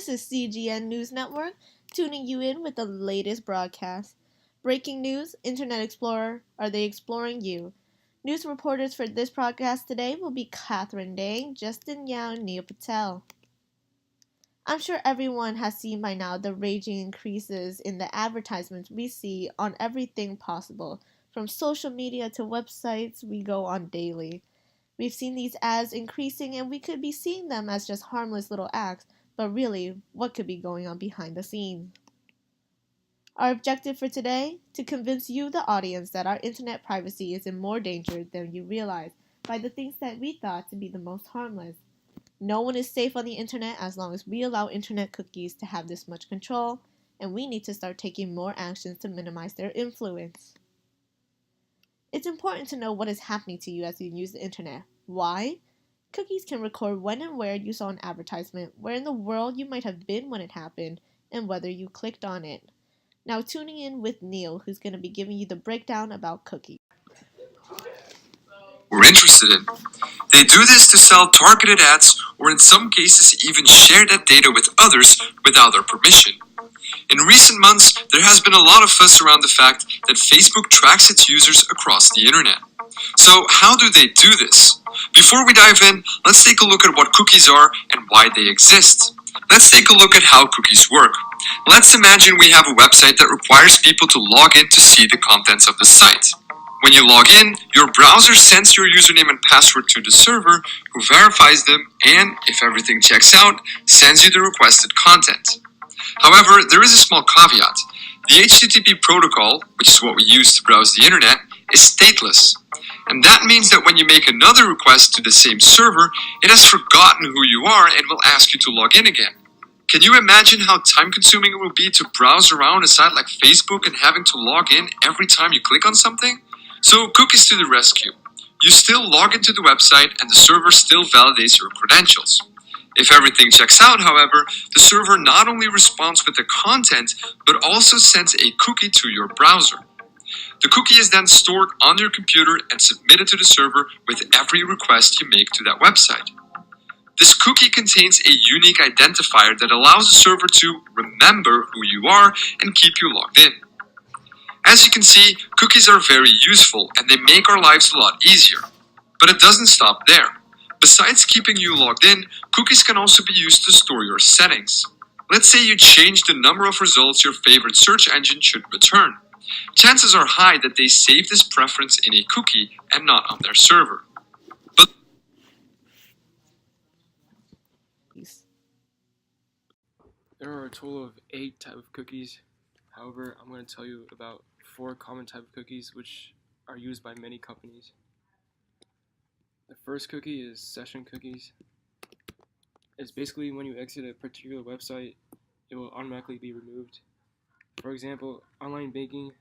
This is CGN News Network, tuning you in with the latest broadcast. Breaking news, Internet Explorer, are they exploring you? News reporters for this broadcast today will be Catherine Dang, Justin Yao, and Neil Patel. I'm sure everyone has seen by now the raging increases in the advertisements we see on everything possible, from social media to websites we go on daily. We've seen these ads increasing and we could be seeing them as just harmless little acts, but really, what could be going on behind the scenes? Our objective for today? To convince you, the audience, that our internet privacy is in more danger than you realize by the things that we thought to be the most harmless. No one is safe on the internet as long as we allow internet cookies to have this much control, and we need to start taking more actions to minimize their influence. It's important to know what is happening to you as you use the internet. Why? Cookies can record when and where you saw an advertisement, where in the world you might have been when it happened, and whether you clicked on it. Now tuning in with Neil, who's going to be giving you the breakdown about cookies. We're interested in. They do this to sell targeted ads or in some cases even share that data with others without their permission. In recent months, there has been a lot of fuss around the fact that Facebook tracks its users across the internet. So how do they do this? Before we dive in, let's take a look at what cookies are and why they exist. Let's take a look at how cookies work. Let's imagine we have a website that requires people to log in to see the contents of the site. When you log in, your browser sends your username and password to the server, who verifies them and, if everything checks out, sends you the requested content. However, there is a small caveat. The HTTP protocol, which is what we use to browse the internet, is stateless. And that means that when you make another request to the same server, it has forgotten who you are and will ask you to log in again. Can you imagine how time-consuming it will be to browse around a site like Facebook and having to log in every time you click on something? So cookies to the rescue. You still log into the website and the server still validates your credentials. If everything checks out, however, the server not only responds with the content, but also sends a cookie to your browser. The cookie is then stored on your computer and submitted to the server with every request you make to that website. This cookie contains a unique identifier that allows the server to remember who you are and keep you logged in. As you can see, cookies are very useful and they make our lives a lot easier. But it doesn't stop there. Besides keeping you logged in, cookies can also be used to store your settings. Let's say you change the number of results your favorite search engine should return. Chances are high that they save this preference in a cookie and not on their server. But there are a total of 8 types of cookies. However, I'm going to tell you about 4 common types of cookies which are used by many companies. The first cookie is session cookies. It's basically when you exit a particular website, it will automatically be removed. For example, online banking,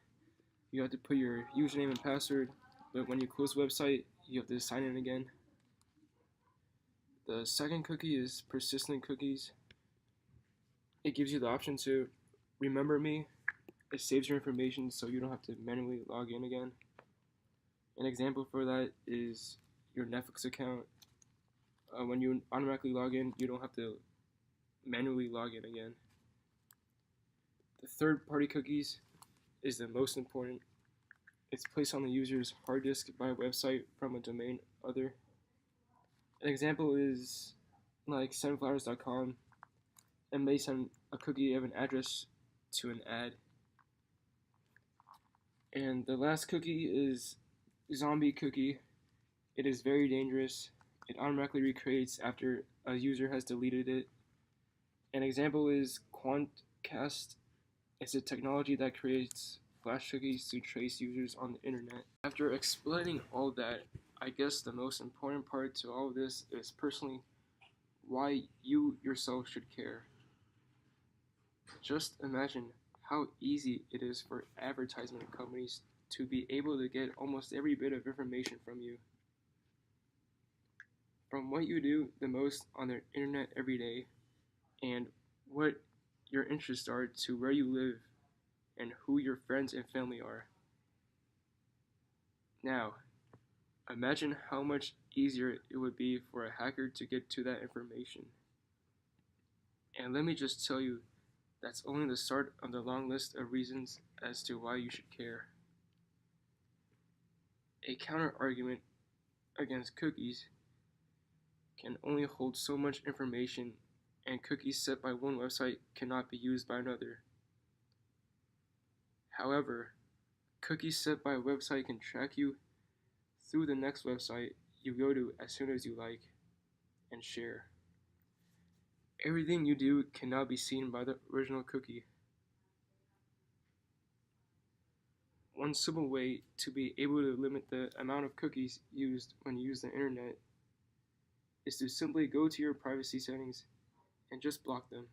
you have to put your username and password, but when you close the website, you have to sign in again. The second cookie is persistent cookies. It gives you the option to remember me. It saves your information so you don't have to manually log in again. An example for that is your Netflix account. When you automatically log in, you don't have to manually log in again. The third-party cookies is the most important. It's placed on the user's hard disk by a website from a domain other. An example is like sunflowers.com. And may send a cookie of an address to an ad. And the last cookie is zombie cookie. It is very dangerous. It automatically recreates after a user has deleted it. An example is Quantcast. It's a technology that creates flash cookies to trace users on the internet. After explaining all that, I guess the most important part to all of this is personally why you yourself should care. Just imagine how easy it is for advertisement companies to be able to get almost every bit of information from you. From what you do the most on the internet every day, and what your interests are, to where you live, and who your friends and family are. Now, imagine how much easier it would be for a hacker to get to that information. And let me just tell you, that's only the start of the long list of reasons as to why you should care. A counter argument against cookies can only hold so much information, and cookies set by one website cannot be used by another. However, cookies set by a website can track you through the next website you go to as soon as you like and share. Everything you do cannot be seen by the original cookie. One simple way to be able to limit the amount of cookies used when you use the internet is to simply go to your privacy settings and just block them.